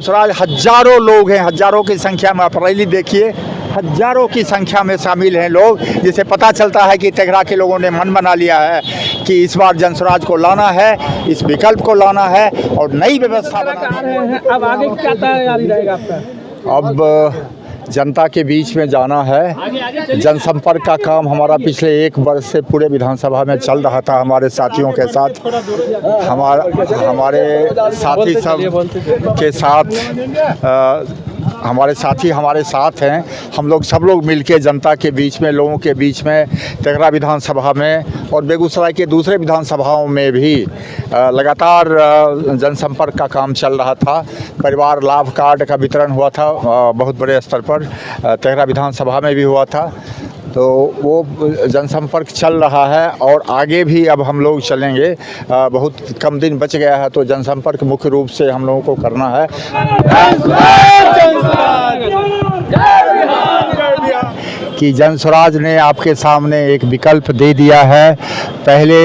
जनसुराज हजारों लोग हैं, हजारों की संख्या में। आप रैली देखिए, हजारों की संख्या में शामिल हैं लोग, जिससे पता चलता है कि तेघरा के लोगों ने मन बना लिया है कि इस बार जनसुराज को लाना है, इस विकल्प को लाना है और नई व्यवस्था बनानी है। अब आगे क्या तैयारी रहेगा आपका? अब जनता के बीच में जाना है। जनसंपर्क का काम हमारा पिछले 1 वर्ष से पूरे विधानसभा में चल रहा था हमारे साथियों के साथ। हमारे साथी सब के साथ हमारे साथी हमारे साथ हैं। हम लोग सब लोग मिलके जनता के बीच में, लोगों के बीच में, तेघरा विधानसभा में और बेगूसराय के दूसरे विधानसभाओं में भी लगातार जनसंपर्क का काम चल रहा था। परिवार लाभ कार्ड का वितरण हुआ था बहुत बड़े स्तर पर, तेघरा विधानसभा में भी हुआ था। तो वो जनसंपर्क चल रहा है और आगे भी अब हम लोग चलेंगे। बहुत कम दिन बच गया है, तो जनसंपर्क मुख्य रूप से हम लोगों को करना है। कि जनसुराज ने आपके सामने एक विकल्प दे दिया है। पहले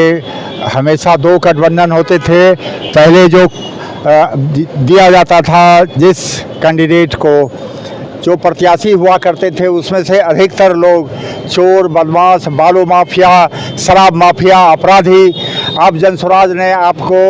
हमेशा 2 गठबंधन होते थे। पहले जो दिया जाता था जिस कैंडिडेट को, जो प्रत्याशी हुआ करते थे, उसमें से अधिकतर लोग चोर, बदमाश, बालू माफिया, शराब माफिया, अपराधी। अब जनसुराज ने आपको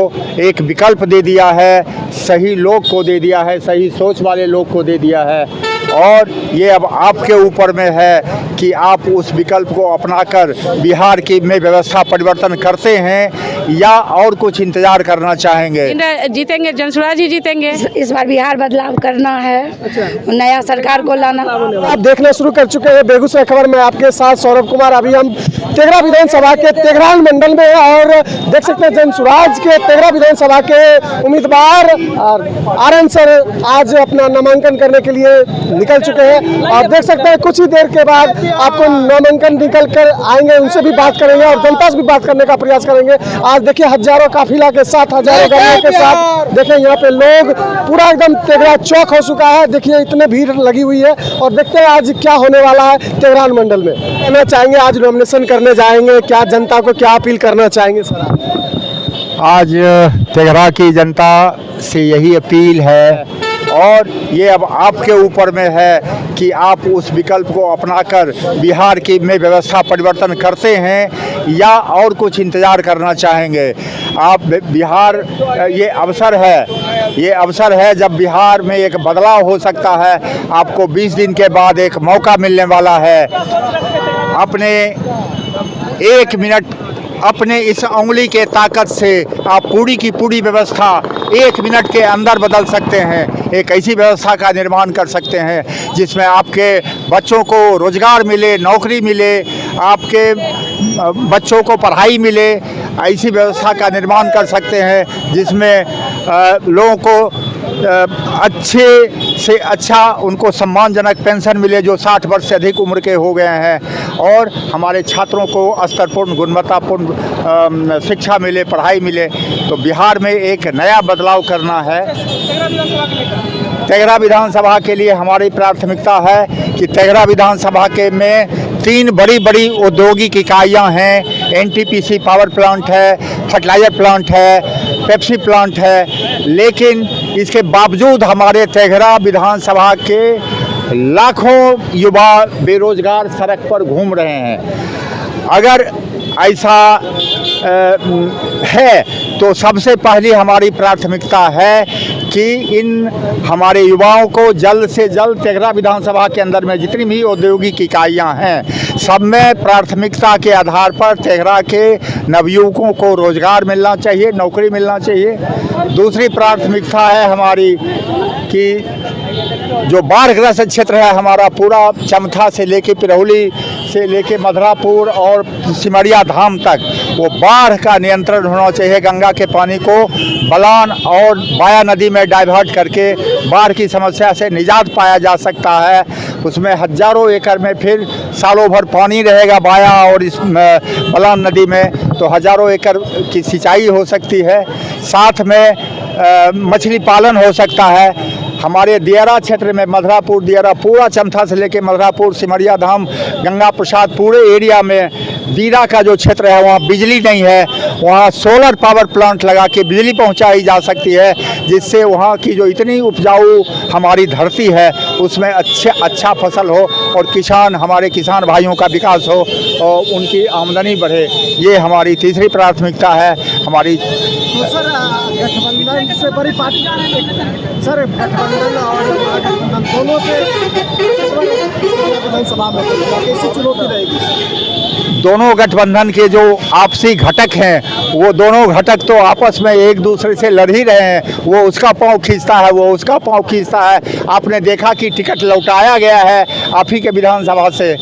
एक विकल्प दे दिया है, सही लोग को दे दिया है, सही सोच वाले लोग को दे दिया है और ये अब आपके ऊपर में है कि आप उस विकल्प को अपनाकर बिहार की में व्यवस्था परिवर्तन करते हैं या और कुछ इंतजार करना चाहेंगे। जीतेंगे, जनसुराज ही जीतेंगे। इस बार बिहार बदलाव करना है। नया सरकार को लाना। आप देखना शुरू कर चुके हैं बेगूसराय खबर में आपके साथ सौरभ कुमार। अभी हम तेघरा विधानसभा के तेघरान मंडल में और देख सकते हैं जनसुराज के तेघरा विधानसभा के उम्मीदवार आर्यन सर आज अपना नामांकन करने के लिए निकल चुके हैं और देख सकते हैं कुछ ही देर के बाद आपको नामांकन निकल कर आएंगे, उनसे भी बात करेंगे और जनता से भी बात करने का प्रयास करेंगे। आज देखिए हजारों काफिला के साथ, हजारों गाड़ियों के साथ देखिए यहाँ पे लोग पूरा एकदम तेघरा चौक हो चुका है। देखिए इतने भीड़ लगी हुई है और देखते हैं आज क्या होने वाला है तेघरान मंडल में। कहना चाहेंगे आज नॉमिनेशन करने जाएंगे, क्या जनता को क्या अपील करना चाहेंगे सर? आज तेघरा की जनता से यही अपील है और ये अब आपके ऊपर में है कि आप उस विकल्प को अपनाकर बिहार की में व्यवस्था परिवर्तन करते हैं या और कुछ इंतजार करना चाहेंगे। आप बिहार, ये अवसर है जब बिहार में एक बदलाव हो सकता है। आपको 20 दिन के बाद एक मौका मिलने वाला है। अपने 1 मिनट, अपने इस उंगली के ताकत से आप पूरी की पूरी व्यवस्था 1 मिनट के अंदर बदल सकते हैं। एक ऐसी व्यवस्था का निर्माण कर सकते हैं जिसमें आपके बच्चों को रोजगार मिले, नौकरी मिले, आपके बच्चों को पढ़ाई मिले। ऐसी व्यवस्था का निर्माण कर सकते हैं जिसमें लोगों को अच्छे से अच्छा उनको सम्मानजनक पेंशन मिले जो 60 वर्ष से अधिक उम्र के हो गए हैं और हमारे छात्रों को स्तरपूर्ण गुणवत्तापूर्ण शिक्षा मिले, पढ़ाई मिले। तो बिहार में एक नया बदलाव करना है। तेघरा विधानसभा के लिए हमारी प्राथमिकता है कि तेघरा विधानसभा के में 3 बड़ी औद्योगिक इकाइयाँ हैं। NTPC पावर प्लांट है, फर्टिलाइजर प्लांट है, पेप्सी प्लांट है। लेकिन इसके बावजूद हमारे तेघरा विधानसभा के लाखों युवा बेरोजगार सड़क पर घूम रहे हैं। अगर ऐसा है तो सबसे पहली हमारी प्राथमिकता है कि इन हमारे युवाओं को जल्द से जल्द तेघरा विधानसभा के अंदर में जितनी भी औद्योगिक इकाइयां हैं सब में प्राथमिकता के आधार पर तेघरा के नवयुवकों को रोजगार मिलना चाहिए, नौकरी मिलना चाहिए। दूसरी प्राथमिकता है हमारी कि जो बाढ़ग्रस्त क्षेत्र है हमारा पूरा चमथा से लेके पिरौली से लेके मधुरापुर और सिमरिया धाम तक, वो बाढ़ का नियंत्रण होना चाहिए। गंगा के पानी को बलान और बाया नदी में डाइवर्ट करके बाढ़ की समस्या से निजात पाया जा सकता है। उसमें हजारों एकड़ में फिर सालों भर पानी रहेगा बाया और इस बलान नदी में, तो हजारों एकड़ की सिंचाई हो सकती है। साथ में मछली पालन हो सकता है। हमारे दियारा क्षेत्र में मधुरापुर, दियारा पूरा चमथा से लेके मधुरापुर, सिमरिया धाम, गंगा प्रसाद पूरे एरिया में दीरा का जो क्षेत्र है वहाँ बिजली नहीं है, वहाँ सोलर पावर प्लांट लगा के बिजली पहुँचाई जा सकती है, जिससे वहाँ की जो इतनी उपजाऊ हमारी धरती है उसमें अच्छा फसल हो और हमारे किसान भाइयों का विकास हो और उनकी आमदनी बढ़े। ये हमारी तीसरी प्राथमिकता है हमारी। तो सर गठबंधन से बड़ी पार्टी सर, गठबंधन और महागठबंधन दोनों से विधानसभा में कैसी चुनौती रहेगी? दोनों गठबंधन के जो आपसी घटक हैं वो दोनों घटक तो आपस में एक दूसरे से लड़ ही रहे हैं। वो उसका पाँव खींचता है, वो उसका पाँव खींचता है। आपने देखा कि टिकट लौटाया गया है, आप ही के विधानसभा से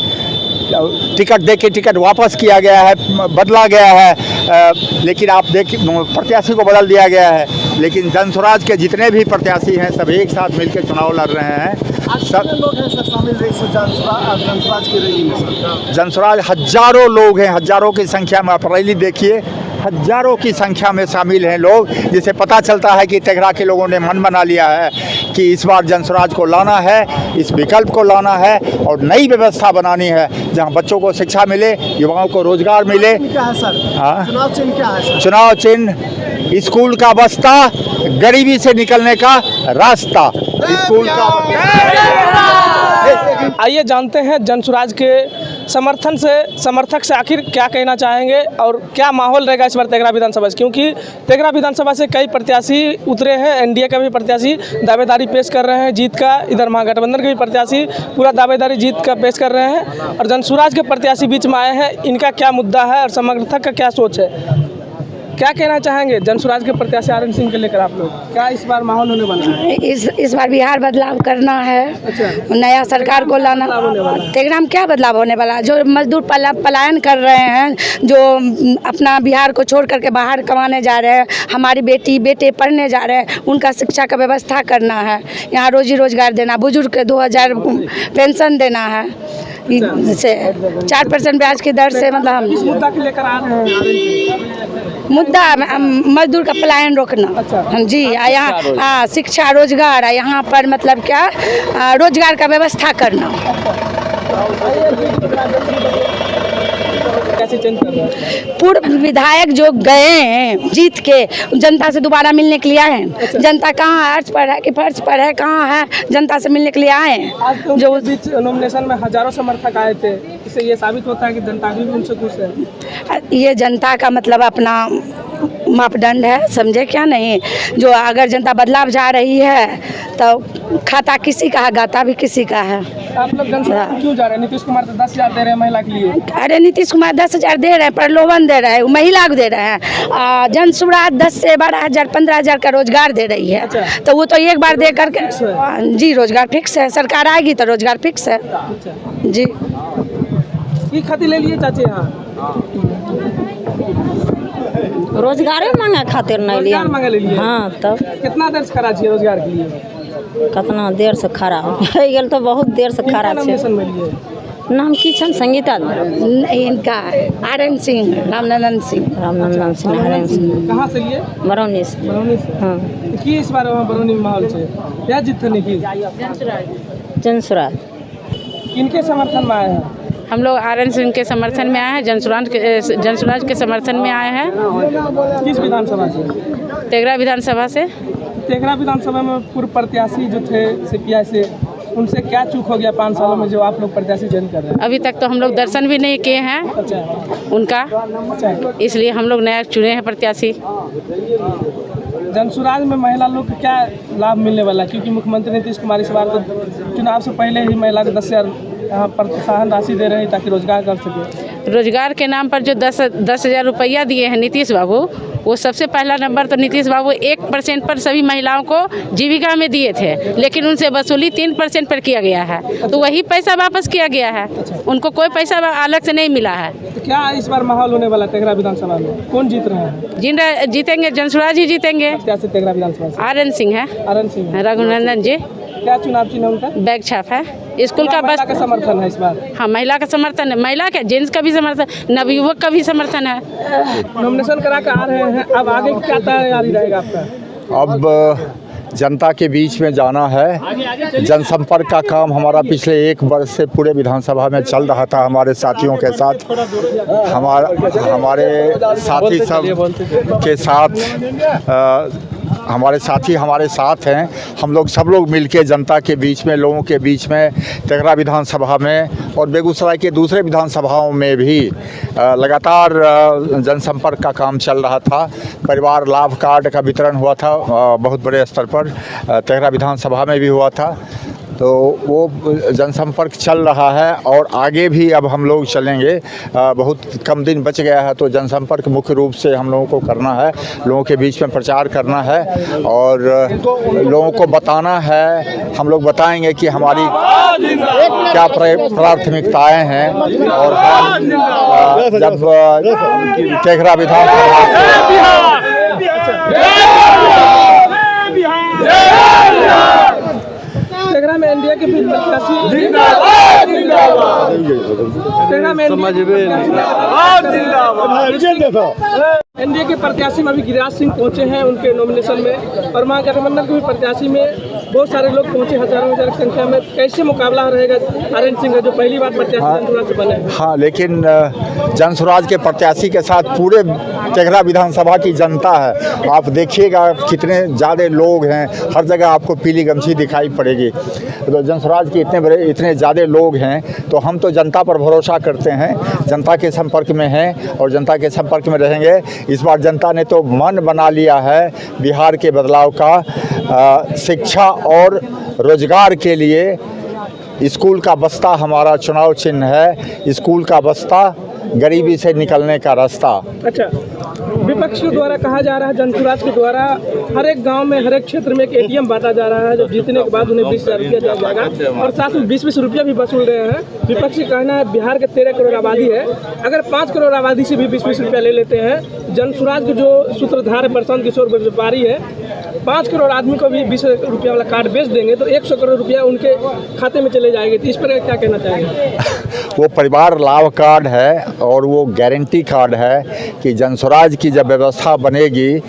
टिकट दे के टिकट वापस किया गया है, बदला गया है। लेकिन आप देखिए प्रत्याशी को बदल दिया गया है, लेकिन जनस्वराज के जितने भी प्रत्याशी हैं सब एक साथ मिलकर चुनाव लड़ रहे हैं। सब लोग हैं सर शामिल जनस्वराज की रैली में? जनस्वराज हजारों लोग हैं, हजारों की संख्या में। आप रैली देखिए, हजारों की संख्या में शामिल हैं लोग, जिससे पता चलता है कि तेघरा के लोगों ने मन बना लिया है कि इस बार जनस्वराज को लाना है, इस विकल्प को लाना है और नई व्यवस्था बनानी है जहां बच्चों को शिक्षा मिले, युवाओं को रोजगार मिले। क्या है सर? हाँ, चुनाव चिन्ह क्या है सर? चुनाव चिन्ह स्कूल का बस्ता, गरीबी से निकलने का रास्ता। स्कूल का आइए जानते हैं जनस्वराज के समर्थक से आखिर क्या कहना चाहेंगे और क्या माहौल रहेगा इस बार तेघरा विधानसभा से, क्योंकि तेघरा विधानसभा से कई प्रत्याशी उतरे हैं। एनडीए का भी प्रत्याशी दावेदारी पेश कर रहे हैं जीत का, इधर महागठबंधन के भी प्रत्याशी पूरा दावेदारी जीत का पेश कर रहे हैं और जनस्वराज के प्रत्याशी बीच में आए हैं। इनका क्या मुद्दा है और समर्थक का क्या सोच है, क्या कहना चाहेंगे जनस्वराज के प्रत्याशी आर एन सिंह के लेकर आप लोग? क्या इस बार माहौल होने वाला है? इस बार बिहार बदलाव करना है। अच्छा, नया सरकार को लाना। तेघरा में क्या बदलाव होने वाला है? जो मजदूर पलायन कर रहे हैं, जो अपना बिहार को छोड़ करके बाहर कमाने जा रहे हैं, हमारी बेटे पढ़ने जा रहे हैं, उनका शिक्षा का व्यवस्था करना है। यहाँ रोजी रोजगार देना, बुजुर्ग के 2000 पेंशन देना है, से 4% ब्याज की दर से। मतलब इस मुद्दा के लेकर आ रहे हैं मुद्दा मजदूर का पलायन रोकना। अच्छा। जी, यहाँ शिक्षा रोजगार, यहाँ पर मतलब क्या रोजगार का व्यवस्था करना। कैसे चेंज कर रहे हैं? पूर्व विधायक जो गए हैं जीत के, जनता से दोबारा मिलने के लिए आए हैं। जनता कहाँ है? अर्ज पर है कि फर्ज पर है? कहाँ है? जनता से मिलने के लिए आए हैं। आज तो जो बीच नॉमिनेशन में हजारों समर्थक आए थे, इससे ये साबित होता है कि जनता भी उनसे खुश है। ये जनता का मतलब अपना मापदंड है, समझे क्या नहीं? जो अगर जनता बदलाव जा रही है तो खाता किसी का है, गाता भी किसी का है। आप लोग जनस्वराज क्यों जा रहे हैं? नीतीश कुमार तो 10,000 दे रहे हैं महिला के लिए। अरे नीतीश कुमार 10,000 दे रहे हैं, प्रलोभन दे रहे हैं, महिला को दे रहे हैं। जनस्वराज 10 से 12,000 15,000 का रोजगार दे रही है। अच्छा। तो वो तो एक बार दे करके जी रोजगार फिक्स है। सरकार आएगी तो रोजगार फिक्स है। अच्छा, जी की खातिर ले लिए चाची? यहाँ रोजगार मांगे खातिर नहीं लिया। रोजगार मांगे ले लिए? हाँ, तब कितना देर से खड़ा छिए रोजगार के लिए? कितना देर से खड़ा हो गेल, तो बहुत देर से खड़ा छे। नॉमिनेशन में लिए नाम की छन? संगीता इनका आर एन सिंह, रामनंदन सिंह। रामनंदन सिंह, हरेन सिंह। कहाँ से लिए? बरौनी से। बरौनी से। हाँ, की इस बार वहाँ बरौनी में माहौल से क्या जीत थी? की जनस्वराज। किनके समर्थन में आए हैं? हम लोग आर एन सिंह के समर्थन में आए हैं, जनस्वराज के समर्थन में आए हैं। किस विधानसभा से? तेघरा विधानसभा से। तेघरा विधानसभा में पूर्व प्रत्याशी जो थे सीपीआई से, उनसे क्या चूक हो गया 5 सालों में जो आप लोग प्रत्याशी चयन कर रहे हैं? अभी तक तो हम लोग दर्शन भी नहीं किए हैं अच्छा, उनका, अच्छा। इसलिए हम लोग नया चुने हैं प्रत्याशी। जनस्वराज में महिला लोग को क्या लाभ मिलने वाला है? क्योंकि मुख्यमंत्री नीतीश कुमार इस बार तो चुनाव से पहले ही महिला को 10,000 यहाँ प्रोत्साहन राशि दे रहे हैं ताकि रोजगार कर सके। रोजगार के नाम पर जो 10,000 रुपया दिए हैं नीतीश बाबू, वो सबसे पहला नंबर तो नीतीश बाबू 1% पर सभी महिलाओं को जीविका में दिए थे, लेकिन उनसे वसूली 3% पर किया गया है, तो वही पैसा वापस किया गया है। उनको कोई पैसा अलग से नहीं मिला है। तो क्या इस बार माहौल होने वाला तेघरा विधानसभा में? कौन जीत रहे हैं? जीतेंगे जनस्वराज ही जीतेंगे। कैसे तेघरा विधानसभा से? आर एन सिंह है, आर एन सिंह, रघुनंदन जी। क्या चुनाव चिन्ह है उनका? बैग छाप है। स्कूल का बस का समर्थन है इस बार? हाँ, महिला का समर्थन है, महिला का, जेंट्स का भी समर्थन, नवयुवक का भी समर्थन है। नॉमिनेशन करा कर आ रहे हैं, अब आगे क्या तैयारी रहेगा आपका? अब जनता के बीच में जाना है। जनसंपर्क का काम हमारा पिछले 1 वर्ष से पूरे विधानसभा में चल रहा था हमारे साथियों के साथ। हमारे साथी सब के साथ हमारे साथी हमारे साथ हैं। हम लोग सब लोग मिलके जनता के बीच में, लोगों के बीच में, तेघरा विधानसभा में और बेगूसराय के दूसरे विधानसभाओं में भी लगातार जनसंपर्क का काम चल रहा था। परिवार लाभ कार्ड का वितरण हुआ था बहुत बड़े स्तर पर, तेघरा विधानसभा में भी हुआ था। तो वो जनसंपर्क चल रहा है और आगे भी अब हम लोग चलेंगे। बहुत कम दिन बच गया है, तो जनसंपर्क मुख्य रूप से हम लोगों को करना है, लोगों के बीच में प्रचार करना है और लोगों को बताना है। हम लोग बताएंगे कि हमारी क्या प्राथमिकताएं हैं और हम जब तेघरा विधानसभा तेघरा में एनडीए के प्रत्याशी एनडीए के प्रत्याशी में अभी गिरिराज सिंह पहुंचे हैं उनके नॉमिनेशन में, और महागठबंधन के भी प्रत्याशी में बहुत सारे लोग पहुंचे, हजारों की संख्या में। कैसे मुकाबला रहेगा आर्यन सिंह का जो पहली बार प्रत्याशी जनसुराज से बने? हाँ, लेकिन जनसुराज के प्रत्याशी के साथ पूरे तेघरा विधानसभा की जनता है। आप देखिएगा कितने ज़्यादा लोग हैं, हर जगह आपको पीली गमछी दिखाई पड़ेगी। तो जनसुराज के इतने ज़्यादा लोग हैं, तो हम तो जनता पर भरोसा करते हैं, जनता के संपर्क में हैं और जनता के संपर्क में रहेंगे। इस बार जनता ने तो मन बना लिया है बिहार के बदलाव का। शिक्षा और रोजगार के लिए स्कूल का बस्ता हमारा चुनाव चिन्ह है। स्कूल का बस्ता, गरीबी से निकलने का रास्ता। अच्छा, विपक्ष के द्वारा कहा जा रहा है जनसुराज के द्वारा हर एक गांव में, हर एक क्षेत्र में एक एटीएम बांटा जा रहा है, जब जीतने के बाद उन्हें 20,000 रुपया दिया जाएगा और साथ में 20-20 रुपया भी वसूल रहे हैं। विपक्ष का कहना है बिहार के 13 करोड़ आबादी है, अगर 5 करोड़ आबादी से भी 20-20 रुपया ले लेते हैं, जनसुराज के जो सूत्रधार है प्रशांत किशोर व्यापारी है, 5 करोड़ आदमी को भी 20 रुपया वाला कार्ड बेच देंगे तो 100 करोड़ रुपया उनके खाते में चले जाएंगे। तो इस पर क्या कहना चाहेंगे? वो परिवार लाभ कार्ड है और वो गारंटी कार्ड है कि जनसुराज की जब व्यवस्था बनेगी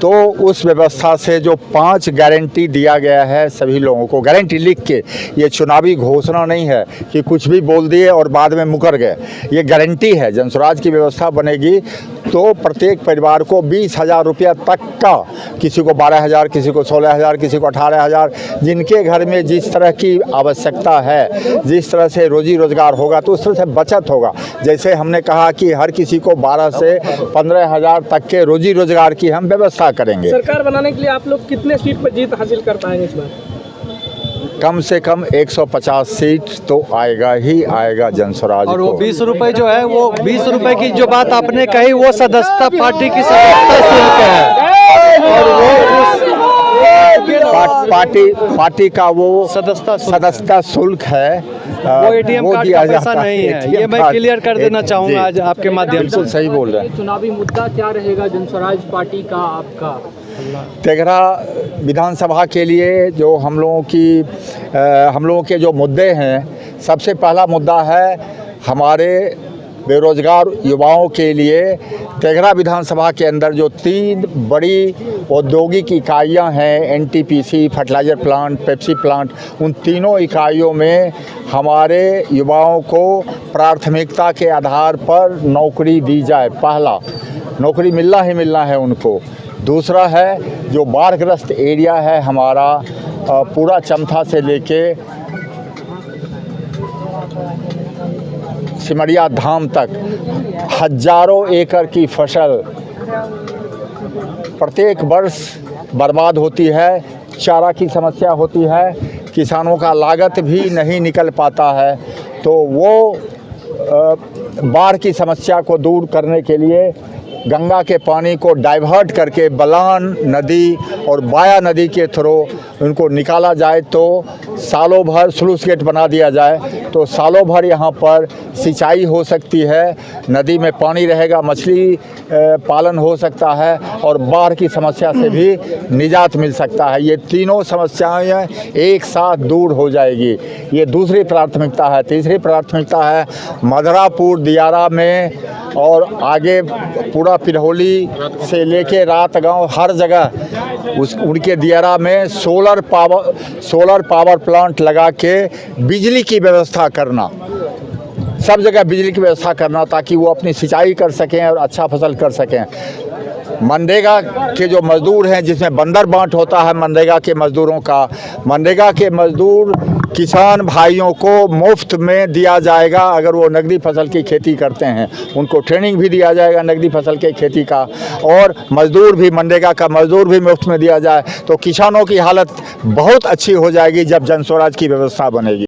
तो उस व्यवस्था से जो 5 गारंटी दिया गया है सभी लोगों को, गारंटी लिख के, ये चुनावी घोषणा नहीं है कि कुछ भी बोल दिए और बाद में मुकर गए। ये गारंटी है, जनसुराज की व्यवस्था बनेगी तो प्रत्येक परिवार को 20,000 रुपया तक का, किसी को 12,000, किसी को 16,000, किसी को 18,000, जिनके घर में जिस तरह की आवश्यकता है, जिस तरह से रोजी रोजगार होगा तो उस तरह से बचत होगा। जैसे हमने कहा कि हर किसी को 12 से 15,000 तक के रोजी रोजगार की हम व्यवस्था करेंगे। सरकार बनाने के लिए आप लोग कितने सीट पर जीत हासिल कर पाएंगे इस बार? कम से कम 150 सीट तो आएगा ही आएगा जनसुराज को। और वो 20 रुपए जो है, वो 20 रुपए की जो बात आपने कही, वो सदस्यता पार्टी की सदस्यता शुल्क है और वो पार्टी का वो सदस्यता शुल्क है। वो एटीएम कार्ड का पैसा नहीं है। ये मैं क्लियर कर देना चाहूँगा आज आपके माध्यम से। सही बोल रहे हैं। चुनावी मुद्दा क्या रहेगा जनसुराज पार्टी का आपका? तेघरा विधानसभा के लिए जो हम लोगों के जो मुद्दे हैं, सबसे पहला मुद्दा है हमारे बेरोजगार युवाओं के लिए। तेघरा विधानसभा के अंदर जो 3 बड़ी औद्योगिक इकाइयां हैं, NTPC, fertiliser plant, Pepsi plant, उन तीनों इकाइयों में हमारे युवाओं को प्राथमिकता के आधार पर नौकरी दी जाए। पहला, नौकरी मिलना ही मिलना है उनको। दूसरा है जो बाढ़ग्रस्त एरिया है हमारा, पूरा चमथा से लेके सिमरिया धाम तक हजारों एकड़ की फसल प्रत्येक वर्ष बर्बाद होती है। चारा की समस्या होती है, किसानों का लागत भी नहीं निकल पाता है। तो वो बाढ़ की समस्या को दूर करने के लिए गंगा के पानी को डाइवर्ट करके बलान नदी और बाया नदी के थ्रू उनको निकाला जाए, तो सालों भर स्लूस गेट बना दिया जाए तो सालों भर यहाँ पर सिंचाई हो सकती है, नदी में पानी रहेगा, मछली पालन हो सकता है और बाढ़ की समस्या से भी निजात मिल सकता है। ये तीनों समस्याएं एक साथ दूर हो जाएगी। ये दूसरी प्राथमिकता है। तीसरी प्राथमिकता है मधुरापुर दियारा में और आगे पूरा पूरा पिरहोली से लेके रात गांव हर जगह उनके दियारा में सोलर पावर प्लांट लगा के बिजली की व्यवस्था करना, सब जगह बिजली की व्यवस्था करना ताकि वो अपनी सिंचाई कर सकें और अच्छा फसल कर सकें। मनरेगा के जो मज़दूर हैं, जिसमें बंदर बांट होता है मनरेगा के मज़दूरों का, मनरेगा के मज़दूर किसान भाइयों को मुफ्त में दिया जाएगा। अगर वो नगदी फसल की खेती करते हैं उनको ट्रेनिंग भी दिया जाएगा नगदी फसल के खेती का, और मज़दूर भी मनरेगा का मज़दूर भी मुफ्त में दिया जाए तो किसानों की हालत बहुत अच्छी हो जाएगी जब जन स्वराज की व्यवस्था बनेगी।